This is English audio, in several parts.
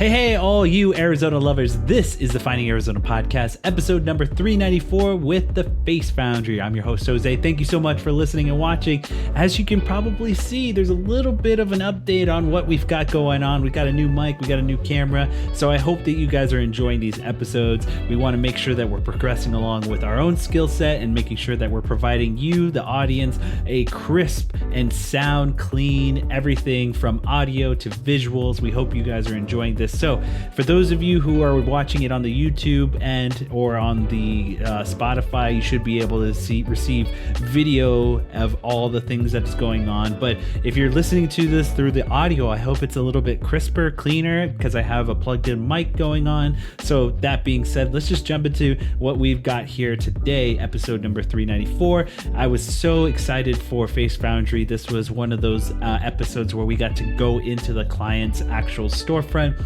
Hey, all you Arizona lovers. This is the Finding Arizona podcast, episode number 394 with the Face Foundrie. I'm your host, Jose. Thank you so much for listening and watching. As you can probably see, there's a little bit of an update on what we've got going on. We got a new mic, we got a new camera. So I hope that you guys are enjoying these episodes. We want to make sure that we're progressing along with our own skill set and making sure that we're providing you, the audience, a crisp and sound clean, everything from audio to visuals. We hope you guys are enjoying this. So for those of you who are watching it on the YouTube and or on the Spotify, you should be able to receive video of all the things that's going on. But if you're listening to this through the audio, I hope it's a little bit crisper, cleaner, because I have a plugged in mic going on. So that being said, let's just jump into what we've got here today, episode number 394. I was so excited for Face Foundrie. This was one of those episodes where we got to go into the client's actual storefront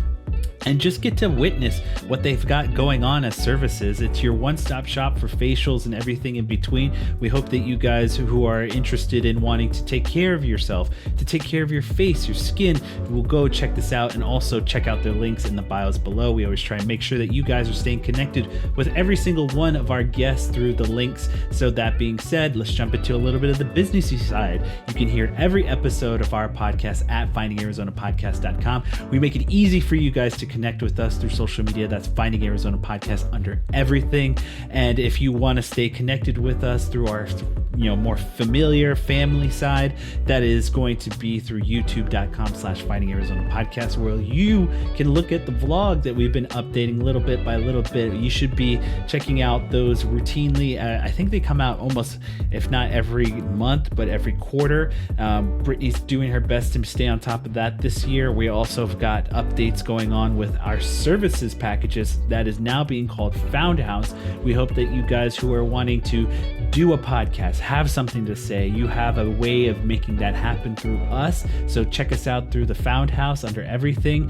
and just get to witness what they've got going on as services. It's your one-stop shop for facials and everything in between. We hope that you guys who are interested in wanting to take care of yourself, to take care of your face, your skin, will go check this out and also check out their links in the bios below. We always try and make sure that you guys are staying connected with every single one of our guests through the links. So that being said, let's jump into a little bit of the businessy side. You can hear every episode of our podcast at findingarizonapodcast.com. We make it easy for you guys to connect with us through social media. That's Finding Arizona Podcast under everything. And if you want to stay connected with us through our more familiar family side, that is going to be through youtube.com/Finding Arizona Podcast, where you can look at the vlog that we've been updating little bit by little bit. You should be checking out those routinely. I think they come out almost, if not every month, but every quarter. Brittany's doing her best to stay on top of that this year. We also have got updates going on with our services packages that is now being called Found House. We hope that you guys who are wanting to do a podcast, have something to say, you have a way of making that happen through us. So check us out through the Found House under everything.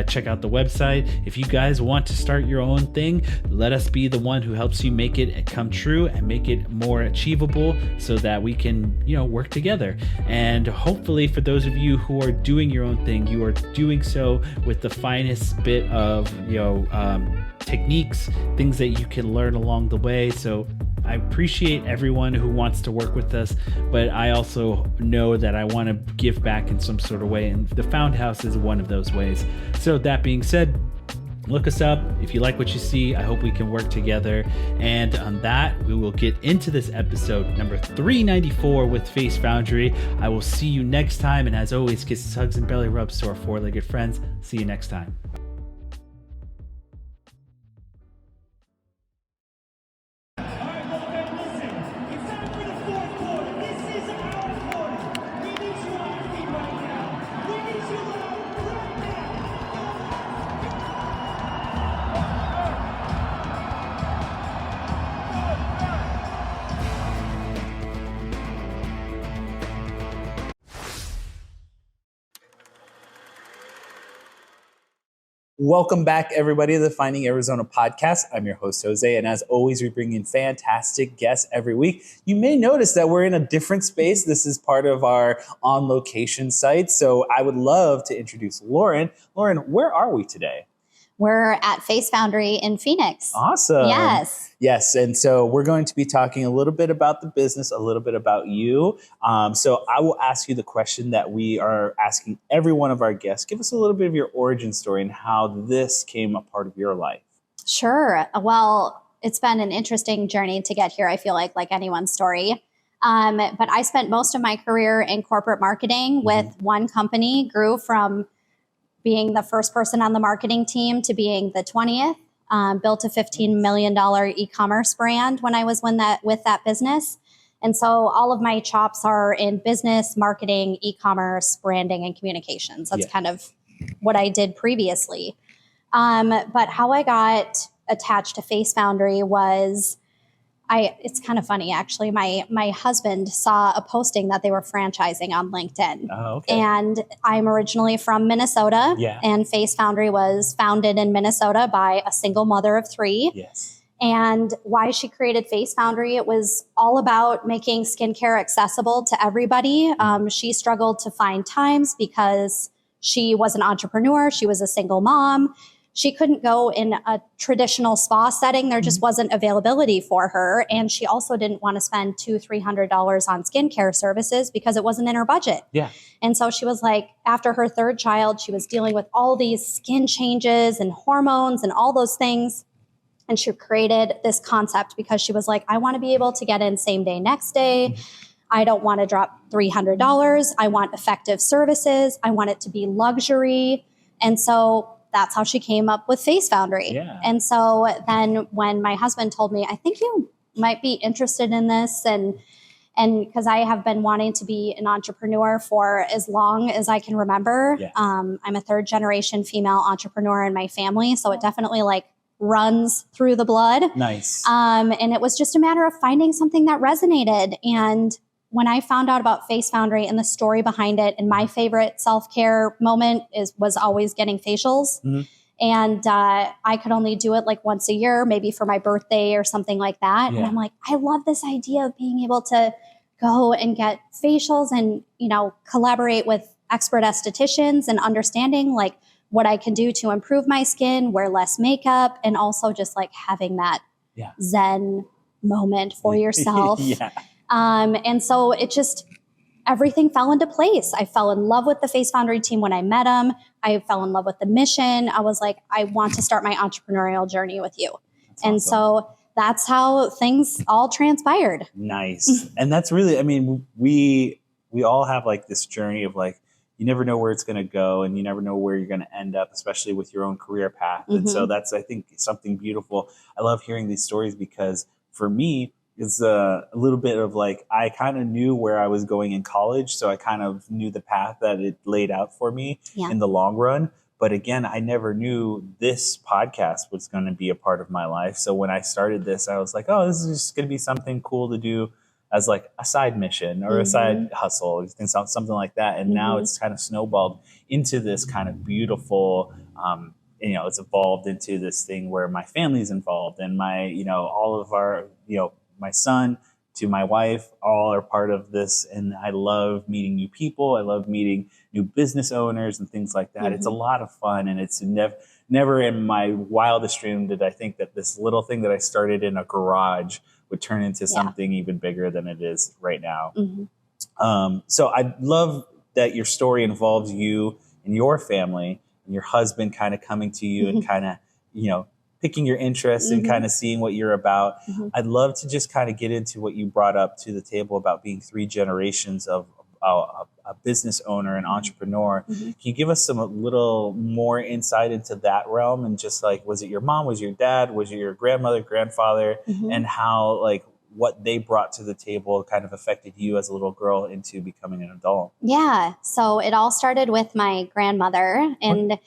Check out the website. If you guys want to start your own thing, let us be the one who helps you make it come true and make it more achievable so that we can, work together. And hopefully for those of you who are doing your own thing, you are doing so with the finest bit of, techniques, things that you can learn along the way. So I appreciate everyone who wants to work with us, but I also know that I want to give back in some sort of way, and the Found House is one of those ways. So that being said, look us up. If you like what you see, I hope we can work together. And on that, we will get into this episode number 394 with Face Foundrie. I will see you next time. And as always, kisses, hugs, and belly rubs to our four-legged friends. See you next time. Welcome back, everybody, to the Finding Arizona podcast. I'm your host, Jose, and as always, we bring in fantastic guests every week. You may notice that we're in a different space. This is part of our on-location site, so I would love to introduce Lauren. Lauren, where are we today? We're at Face Foundrie in Phoenix. Awesome. Yes, and so we're going to be talking a little bit about the business, a little bit about you. So I will ask you the question that we are asking every one of our guests. Give us a little bit of your origin story and how this came a part of your life. Sure. Well, it's been an interesting journey to get here, I feel like anyone's story. But I spent most of my career in corporate marketing with one company, grew from being the first person on the marketing team to being the 20th, built a $15 million e-commerce brand when I was with that business. And so all of my chops are in business, marketing, e-commerce, branding, and communications. That's kind of what I did previously. But how I got attached to Face Foundrie was it's kind of funny, actually. My husband saw a posting that they were franchising on LinkedIn. Oh, okay. And I'm originally from Minnesota. Yeah. And Face Foundrie was founded in Minnesota by a single mother of three. Yes. And why she created Face Foundrie, it was all about making skincare accessible to everybody. She struggled to find times because she was an entrepreneur. She was a single mom. She couldn't go in a traditional spa setting. There just wasn't availability for her. And she also didn't want to spend $200-$300 on skincare services because it wasn't in her budget. Yeah. And so she was like, after her third child, she was dealing with all these skin changes and hormones and all those things. And she created this concept because she was like, I want to be able to get in same day, next day. I don't want to drop $300. I want effective services. I want it to be luxury. And so that's how she came up with Face Foundrie. Yeah. And so then when my husband told me, I think you might be interested in this, and because I have been wanting to be an entrepreneur for as long as I can remember. Yeah. I'm a third generation female entrepreneur in my family. So it definitely like runs through the blood. Nice. And it was just a matter of finding something that resonated. And when I found out about Face Foundrie and the story behind it, and my favorite self-care moment was always getting facials. Mhm. And I could only do it like once a year, maybe for my birthday or something like that. Yeah. And I'm like, I love this idea of being able to go and get facials and, collaborate with expert estheticians and understanding like what I can do to improve my skin, wear less makeup, and also just like having that Yeah. Zen moment for yourself. Yeah. And so it just, everything fell into place. I fell in love with the Face Foundrie team when I met them. I fell in love with the mission. I was like, I want to start my entrepreneurial journey with you. That's And awesome. so that's how things all transpired. Nice. And that's really, I mean, we all have like this journey of like, you never know where it's going to go and you never know where you're going to end up, especially with your own career path. And so that's, I think, something beautiful. I love hearing these stories because for me, it's a little bit of like, I kind of knew where I was going in college. So I kind of knew the path that it laid out for me in the long run. But again, I never knew this podcast was going to be a part of my life. So when I started this, I was like, oh, this is just going to be something cool to do as like a side mission or a side hustle, something like that. And now it's kind of snowballed into this kind of beautiful, it's evolved into this thing where my family's involved and my, all of our, my son to my wife, all are part of this. And I love meeting new people. I love meeting new business owners and things like that. It's a lot of fun. And it's never in my wildest dream did I think that this little thing that I started in a garage would turn into something even bigger than it is right now. So I love that your story involves you and your family and your husband kind of coming to you and kind of, picking your interest and kind of seeing what you're about. I'd love to just kind of get into what you brought up to the table about being 3 generations of a business owner and entrepreneur. Can you give us a little more insight into that realm and just like, was it your mom, was it your dad, was it your grandmother, grandfather, and how like what they brought to the table kind of affected you as a little girl into becoming an adult? Yeah. So it all started with my grandmother, and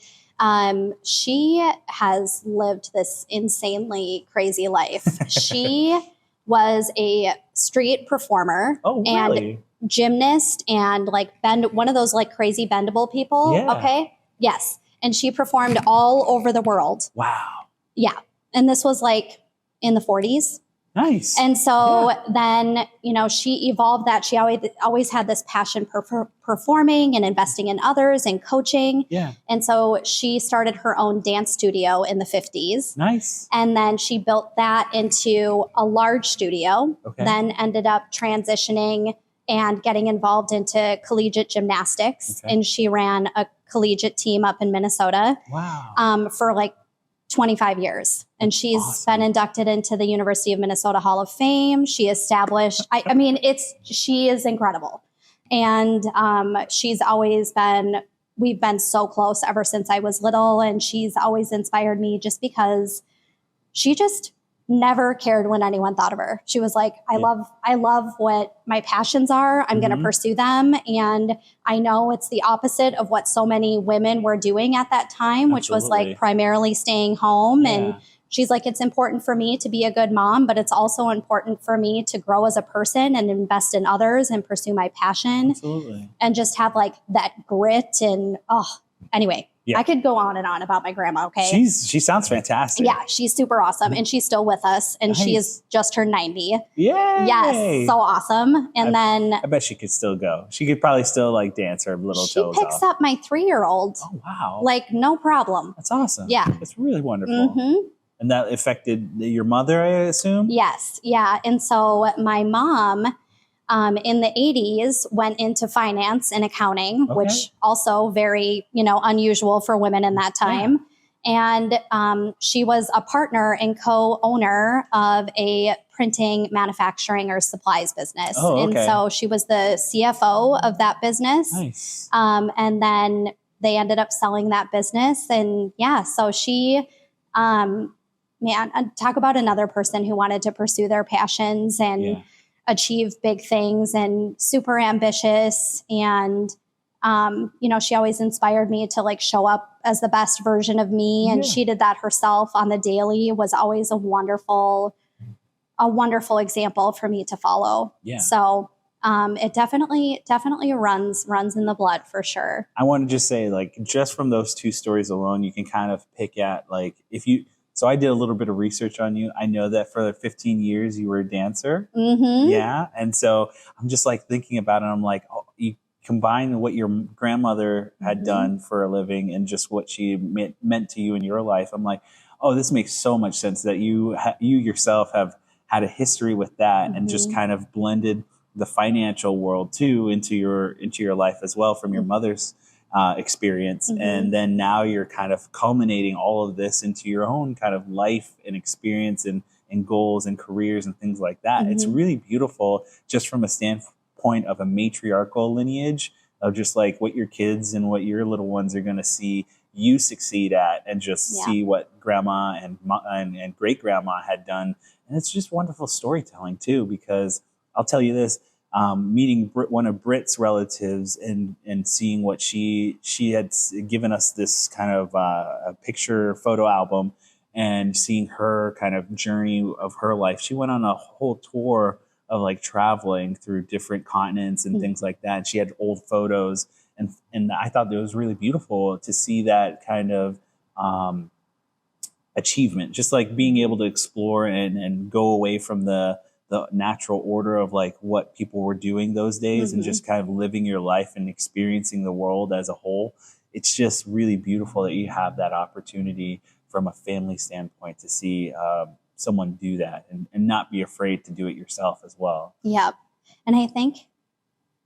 she has lived this insanely crazy life. She was a street performer and gymnast and like one of those like crazy bendable people. Yeah. Okay. Yes. And she performed all over the world. Wow. Yeah. And this was like in the 40s. Nice. And so then, she evolved that. She always had this passion for performing and investing in others and coaching. Yeah. And so she started her own dance studio in the 50s. Nice. And then she built that into a large studio, then ended up transitioning and getting involved into collegiate gymnastics. And she ran a collegiate team up in Minnesota for like 25 years. And she's been inducted into the University of Minnesota Hall of Fame. She established, she is incredible. And she's always we've been so close ever since I was little. And she's always inspired me just because she just never cared when anyone thought of her. She was like, I love what my passions are. I'm going to pursue them. And I know it's the opposite of what so many women were doing at that time, which was like primarily staying home. And she's like, it's important for me to be a good mom, but it's also important for me to grow as a person and invest in others and pursue my passion and just have like that grit. And anyway, Yeah. I could go on and on about my grandma. Okay. She sounds fantastic. Yeah, she's super awesome, and she's still with us, and she is just turned 90. Yay! Yes, so awesome. And I bet she could still go. She could probably still like dance her little toes she picks off. up my 3-year-old. Oh wow! Like no problem. That's awesome. Yeah, it's really wonderful. Mm-hmm. And that affected your mother, I assume. Yes, yeah. And so my mom, in the 80s, went into finance and accounting, which also very unusual for women in that time. Yeah. And she was a partner and co-owner of a printing, manufacturing, or supplies business. Oh, okay. And so she was the CFO of that business. Nice. And then they ended up selling that business. And yeah, so she, talk about another person who wanted to pursue their passions and achieve big things and super ambitious. And she always inspired me to like show up as the best version of me. And she did that herself on the daily. Was always a wonderful example for me to follow. Yeah. So it definitely runs in the blood for sure. I want to just say, like, just from those two stories alone, you can kind of pick at like so I did a little bit of research on you. I know that for 15 years you were a dancer. Mm-hmm. Yeah. And so I'm just like thinking about it. I'm like, you combine what your grandmother had done for a living and just what she meant to you in your life. I'm like, oh, this makes so much sense that you yourself have had a history with that and just kind of blended the financial world too into your life as well from your mother's experience. And then now you're kind of culminating all of this into your own kind of life and experience and goals and careers and things like that. It's really beautiful just from a standpoint of a matriarchal lineage of just like what your kids and what your little ones are going to see you succeed at and just see what grandma and great grandma had done. And it's just wonderful storytelling too, because I'll tell you this, meeting one of Britt's relatives and seeing what she had given us this kind of a picture photo album and seeing her kind of journey of her life. She went on a whole tour of like traveling through different continents and things like that. And she had old photos and I thought it was really beautiful to see that kind of achievement, just like being able to explore and go away from the natural order of like what people were doing those days and just kind of living your life and experiencing the world as a whole. It's just really beautiful that you have that opportunity from a family standpoint to see someone do that and not be afraid to do it yourself as well. Yep. And I think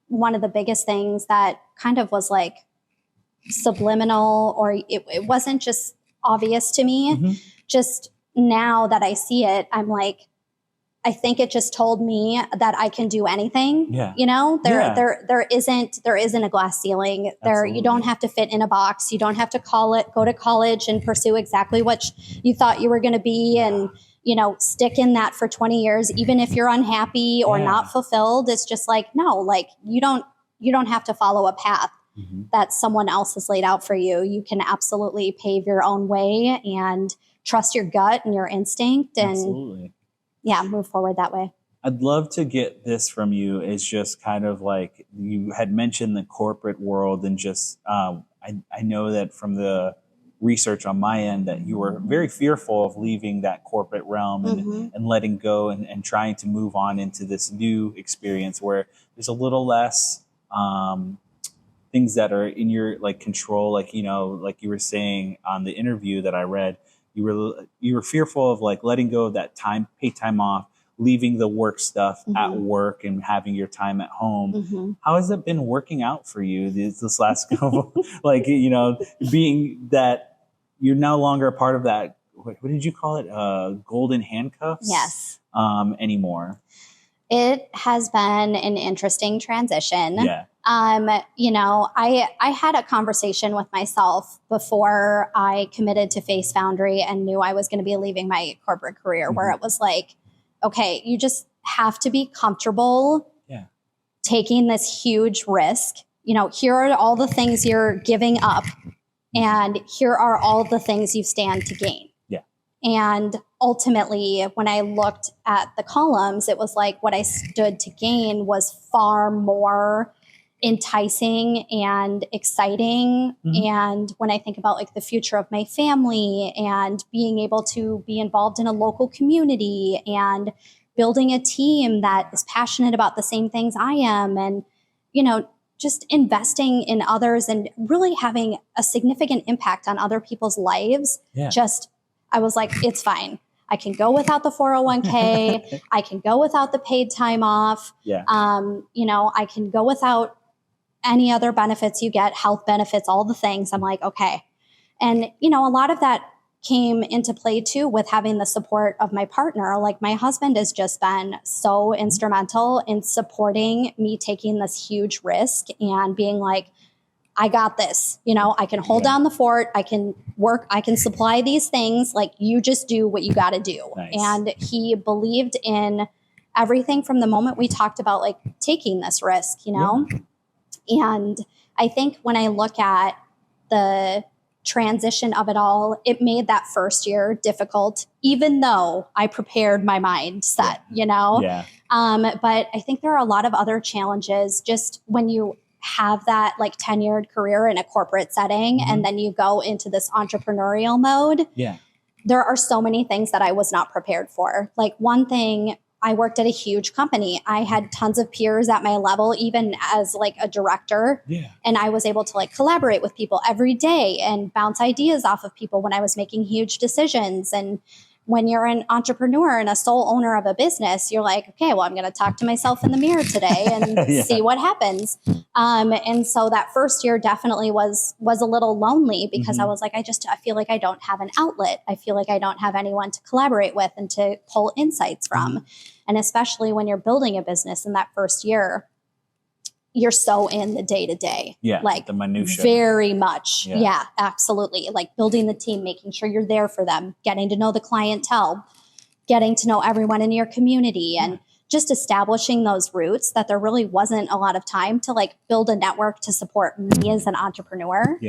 one of the biggest things that kind of was like subliminal, or it wasn't just obvious to me, just now that I see it, I'm like, I think it just told me that I can do anything. Yeah. There isn't a glass ceiling. Absolutely. You don't have to fit in a box. You don't have to go to college and pursue exactly what you thought you were going to be and, stick in that for 20 years, even if you're unhappy or not fulfilled. It's just like, no, like you don't have to follow a path that someone else has laid out for you. You can absolutely pave your own way and trust your gut and your instinct and move forward that way. I'd love to get this from you. Is just kind of like you had mentioned the corporate world and just I know that from the research on my end that you were very fearful of leaving that corporate realm and letting go and trying to move on into this new experience where there's a little less things that are in your like control, like like you were saying on the interview that I read. You were fearful of like letting go of that paid time off, leaving the work stuff at work and having your time at home. How has it been working out for you this last couple, like, being that you're no longer a part of that, what did you call it? Golden handcuffs? Yes. Anymore. It has been an interesting transition. Yeah. I had a conversation with myself before I committed to Face Foundrie and knew I was going to be leaving my corporate career, where it was like, okay, you just have to be comfortable taking this huge risk. Here are all the things you're giving up, and here are all the things you stand to gain. Yeah. And ultimately, when I looked at the columns, it was like what I stood to gain was far more enticing and exciting. And when I think about like the future of my family and being able to be involved in a local community and building a team that is passionate about the same things I am, and, you know, just investing in others and really having a significant impact on other people's lives. I was like, it's fine. I can go without the 401k. I can go without the paid time off. You know, I can go without any other benefits you get, health benefits, all the things. I'm like, okay. And, you know, a lot of that came into play too with having the support of my partner. Like, my husband has just been so instrumental in supporting me taking this huge risk and being like, I got this, you know, I can hold down the fort. I can work. I can supply these things. Like, you just do what you got to do. And he believed in everything from the moment we talked about like taking this risk, you know? And I think when I look at the transition of it all, it made that first year difficult, even though I prepared my mindset, you know? But I think there are a lot of other challenges just when you have that like tenured career in a corporate setting and then you go into this entrepreneurial mode. There are so many things that I was not prepared for. Like, one thing, I worked at a huge company. I had tons of peers at my level, even as like a director. And I was able to like collaborate with people every day and bounce ideas off of people when I was making huge decisions. And when you're an entrepreneur and a sole owner of a business, you're like, okay, well, I'm going to talk to myself in the mirror today and see what happens. And so that first year definitely was a little lonely because I was like, I feel like I don't have an outlet. I feel like I don't have anyone to collaborate with and to pull insights from. And especially when you're building a business in that first year, you're so in the day to day, like the minutia, very much. Absolutely. Like building the team, making sure you're there for them, getting to know the clientele, getting to know everyone in your community, and just establishing those roots that there really wasn't a lot of time to like build a network to support me as an entrepreneur.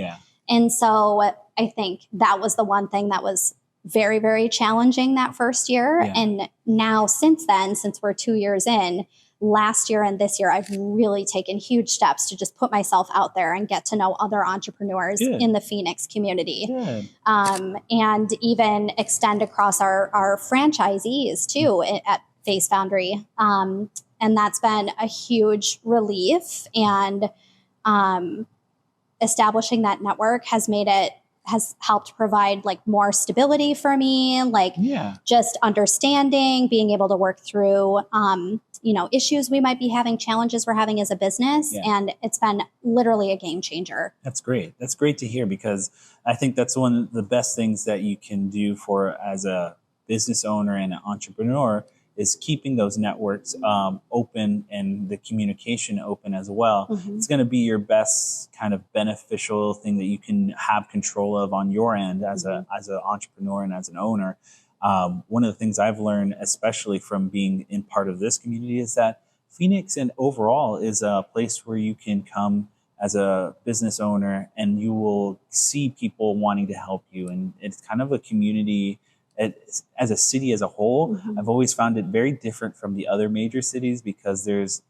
And so I think that was the one thing that was very, very challenging that first year. And now since then, since we're 2 years in, last year and this year, I've really taken huge steps to just put myself out there and get to know other entrepreneurs in the Phoenix community. And even extend across our franchisees too at Face Foundrie. And that's been a huge relief. And establishing that network has helped provide like more stability for me, like just understanding, being able to work through, you know, issues we might be having, challenges we're having as a business. And it's been literally a game changer. That's great. That's great to hear, because I think that's one of the best things that you can do as a business owner and an entrepreneur is keeping those networks open and the communication open as well. It's going to be your best kind of beneficial thing that you can have control of on your end as an entrepreneur and as an owner. One of the things I've learned, especially from being in part of this community, is that Phoenix and overall is a place where you can come as a business owner and you will see people wanting to help you. And it's kind of a community. As a city as a whole, I've always found it very different from the other major cities because there's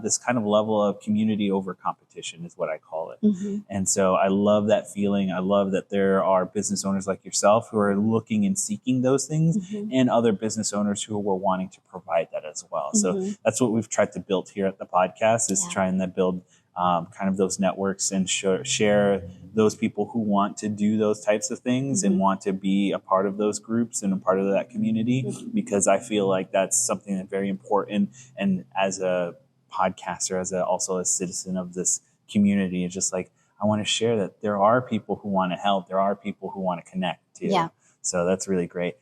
this kind of level of community over competition is what I call it. And so I love that feeling. I love that there are business owners like yourself who are looking and seeking those things and other business owners who were wanting to provide that as well. So that's what we've tried to build here at the podcast is trying to build kind of those networks and share those people who want to do those types of things and want to be a part of those groups and a part of that community, because I feel like that's something that's very important. And as a podcaster, also a citizen of this community, it's just like, I want to share that there are people who want to help. There are people who want to connect too. So that's really great.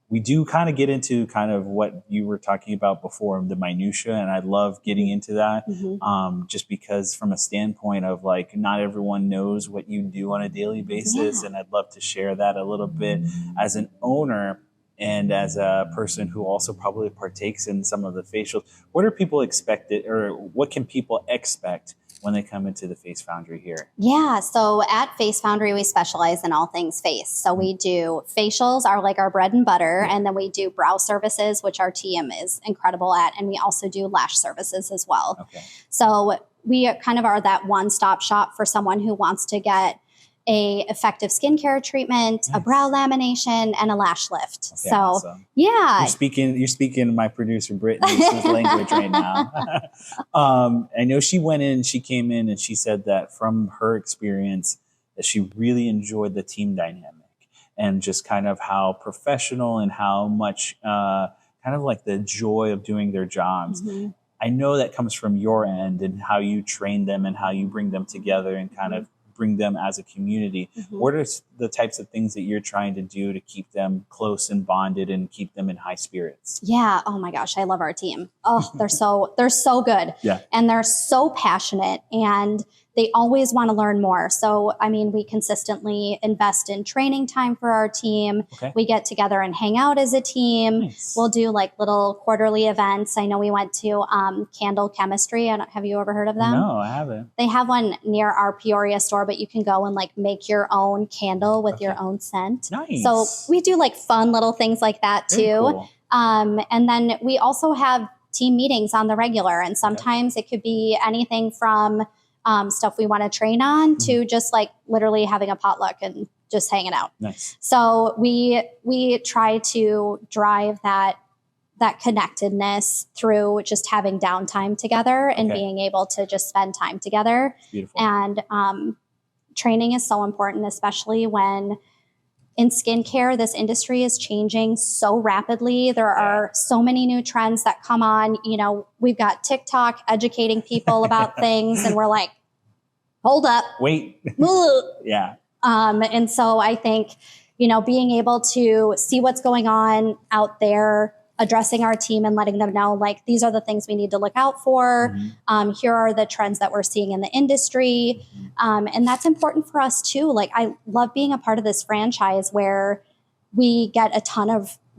We do kind of get into kind of what you were talking about before, the minutia, and I love getting into that just because from a standpoint of like not everyone knows what you do on a daily basis, and I'd love to share that a little bit as an owner and as a person who also probably partakes in some of the facials. What are people expected, or what can people expect when they come into the Face Foundrie here? Yeah, so at Face Foundrie, we specialize in all things face. So we do facials are like our bread and butter, and then we do brow services, which our team is incredible at, and we also do lash services as well. So we kind of are that one-stop shop for someone who wants to get a effective skincare treatment, a brow lamination, and a lash lift. Okay, so awesome. yeah. You're speaking my producer Brittany's language right now. I know she came in and she said that from her experience that she really enjoyed the team dynamic and just kind of how professional and how much kind of like the joy of doing their jobs. Mm-hmm. I know that comes from your end and how you train them and how you bring them together and kind of bring them as a community. Mm-hmm. What are the types of things that you're trying to do to keep them close and bonded and keep them in high spirits? Yeah. Oh my gosh. I love our team. Oh, they're so good. Yeah. And they're so passionate and they always want to learn more. So, I mean, we consistently invest in training time for our team. Okay. We get together and hang out as a team. Nice. We'll do like little quarterly events. I know we went to Candle Chemistry. Have you ever heard of them? No, I haven't. They have one near our Peoria store, but you can go and like make your own candle with your own scent. Nice. So we do like fun little things like that too. Very cool. And then we also have team meetings on the regular. And sometimes it could be anything from stuff we want to train on to just like literally having a potluck and just hanging out. Nice. So we try to drive that connectedness through just having downtime together and being able to just spend time together. Beautiful. And training is so important, especially when in skincare, this industry is changing so rapidly. There are so many new trends that come on. You know, we've got TikTok educating people about things and we're like, hold up. Wait. Yeah. And so I think, you know, being able to see what's going on out there, addressing our team and letting them know, like, these are the things we need to look out for. Here are the trends that we're seeing in the industry. And that's important for us too. Like, I love being a part of this franchise where we get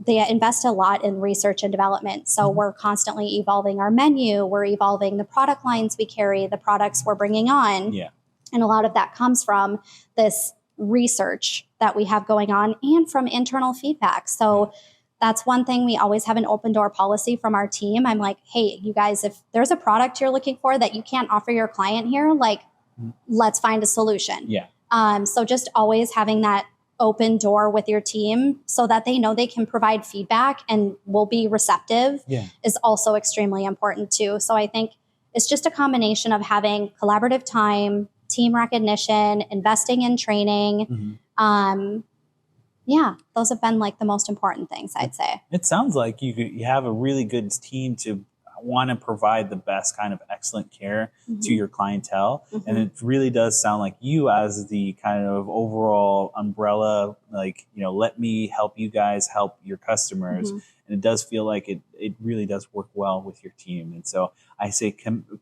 they invest a lot in research and development. So we're constantly evolving our menu. We're evolving the product lines we carry, the products we're bringing on. Yeah. And a lot of that comes from this research that we have going on and from internal feedback. So that's one thing. We always have an open door policy from our team. I'm like, hey, you guys, if there's a product you're looking for that you can't offer your client here, like, let's find a solution. Yeah. So just always having that open door with your team so that they know they can provide feedback and will be receptive is also extremely important too. So I think it's just a combination of having collaborative time, team recognition, investing in training. Yeah, those have been like the most important things, I'd say. It sounds like you have a really good team to want to provide the best kind of excellent care to your clientele. And it really does sound like you as the kind of overall umbrella, like, you know, let me help you guys help your customers. And it does feel like it really does work well with your team. And so I say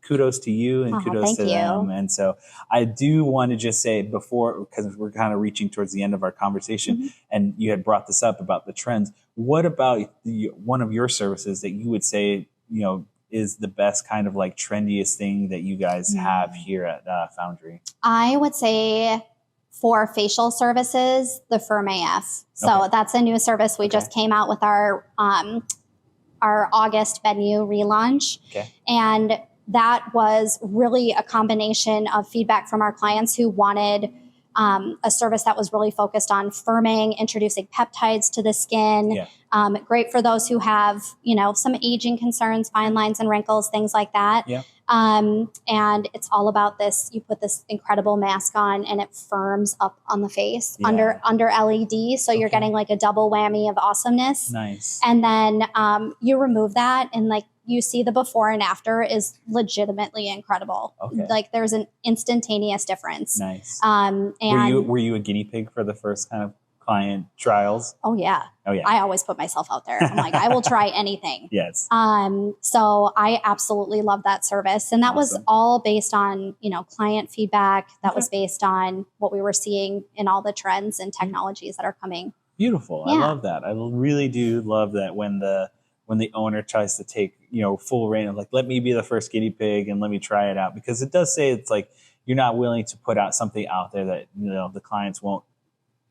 kudos to you and kudos to them. And so I do want to just say before, because we're kind of reaching towards the end of our conversation, and you had brought this up about the trends. What about one of your services that you would say, you know, is the best kind of like trendiest thing that you guys have here at Foundry? I would say for facial services, the Firm AF. So that's a new service. We just came out with our August venue relaunch. And that was really a combination of feedback from our clients who wanted a service that was really focused on firming, introducing peptides to the skin. Great for those who have, you know, some aging concerns, fine lines and wrinkles, things like that. And it's all about this. You put this incredible mask on and it firms up on the face under LED. So you're getting like a double whammy of awesomeness. Nice. And then you remove that and like you see the before and after is legitimately incredible. Like there's an instantaneous difference. Nice. And were you a guinea pig for the first kind of client trials? Oh yeah. I always put myself out there. I'm like, I will try anything. So I absolutely love that service. And that was all based on, you know, client feedback. That was based on what we were seeing in all the trends and technologies that are coming. Beautiful. I love that. I really do love that when the owner tries to take, you know, full reign of like, let me be the first guinea pig and let me try it out, because it does say it's like, you're not willing to put out something out there that, you know, the clients won't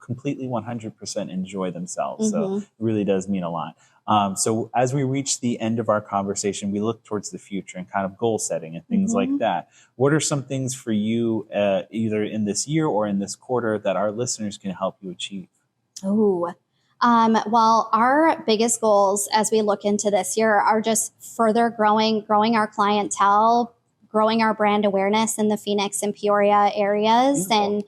completely 100% enjoy themselves. So it really does mean a lot. So as we reach the end of our conversation, we look towards the future and kind of goal setting and things like that. What are some things for you, either in this year or in this quarter, that our listeners can help you achieve? Oh, well, our biggest goals as we look into this year are just further growing our clientele, growing our brand awareness in the Phoenix and Peoria areas, and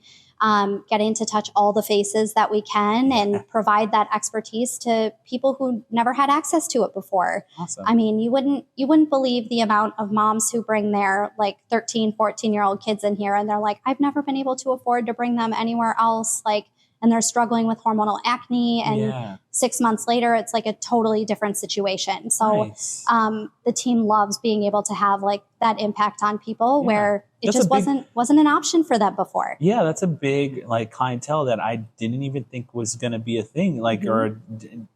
getting to touch all the faces that we can and provide that expertise to people who never had access to it before. Awesome. I mean, you wouldn't believe the amount of moms who bring their like 13, 14-year-old kids in here and they're like, I've never been able to afford to bring them anywhere else. And they're struggling with hormonal acne. And 6 months later, it's like a totally different situation. So the team loves being able to have like that impact on people where it just wasn't an option for them before. Yeah, that's a big like clientele that I didn't even think was going to be a thing. Like, or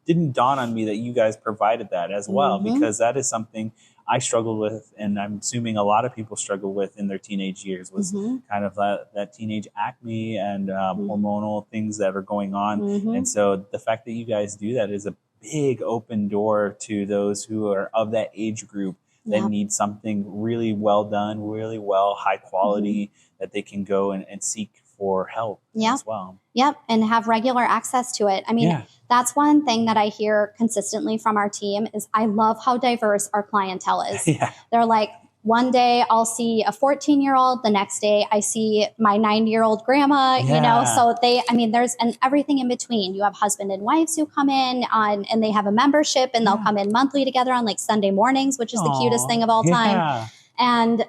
didn't dawn on me that you guys provided that as well, because that is something I struggled with, and I'm assuming a lot of people struggle with in their teenage years, was kind of that teenage acne and hormonal things that are going on. And so the fact that you guys do that is a big open door to those who are of that age group that need something really well done, really well, high quality, that they can go and seek for help as well. Yep. And have regular access to it. I mean, that's one thing that I hear consistently from our team is I love how diverse our clientele is. They're like, one day I'll see a 14-year-old, the next day I see my 90-year-old grandma, you know, so there's everything in between. You have husband and wives who come in and they have a membership and they'll come in monthly together on like Sunday mornings, which is the cutest thing of all time. And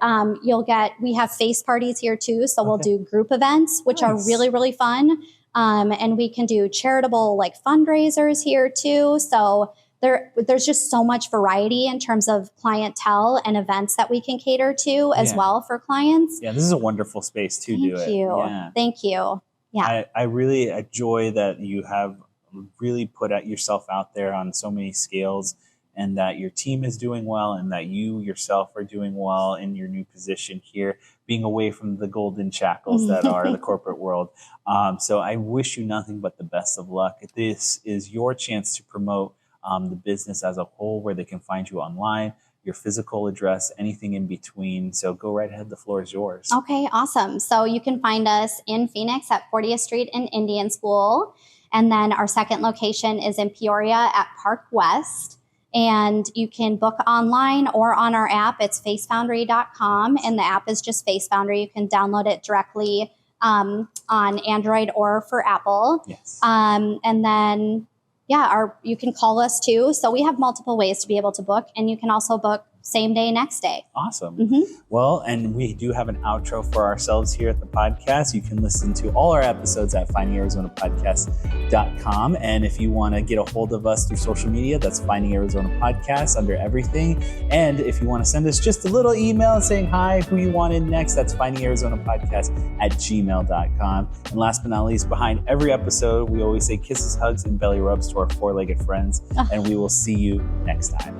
we have face parties here too. So we'll do group events, which are really, really fun. And we can do charitable like fundraisers here too. So there's just so much variety in terms of clientele and events that we can cater to as well for clients. Yeah, this is a wonderful space to do it. Thank you. Yeah. Thank you. Yeah. I really enjoy that you have really put yourself out there on so many scales, and that your team is doing well, and that you yourself are doing well in your new position here, being away from the golden shackles that are the corporate world. So I wish you nothing but the best of luck. This is your chance to promote the business as a whole, where they can find you online, your physical address, anything in between. So go right ahead. The floor is yours. Okay, awesome. So you can find us in Phoenix at 40th Street and Indian School. And then our second location is in Peoria at Park West. And you can book online or on our app. It's facefoundrie.com. And the app is just Face Foundrie. You can download it directly on Android or for Apple. Yes. And then, you can call us too. So we have multiple ways to be able to book. And you can also book same day, next day. Awesome. Well, and we do have an outro for ourselves here at the podcast. You can listen to all our episodes at findingarizonapodcast.com. And if you want to get a hold of us through social media, that's Finding Arizona Podcast under everything. And if you want to send us just a little email saying hi, who you want in next, that's findingarizonapodcast@gmail.com. And last but not least, behind every episode, we always say kisses, hugs, and belly rubs to our four-legged friends. And we will see you next time.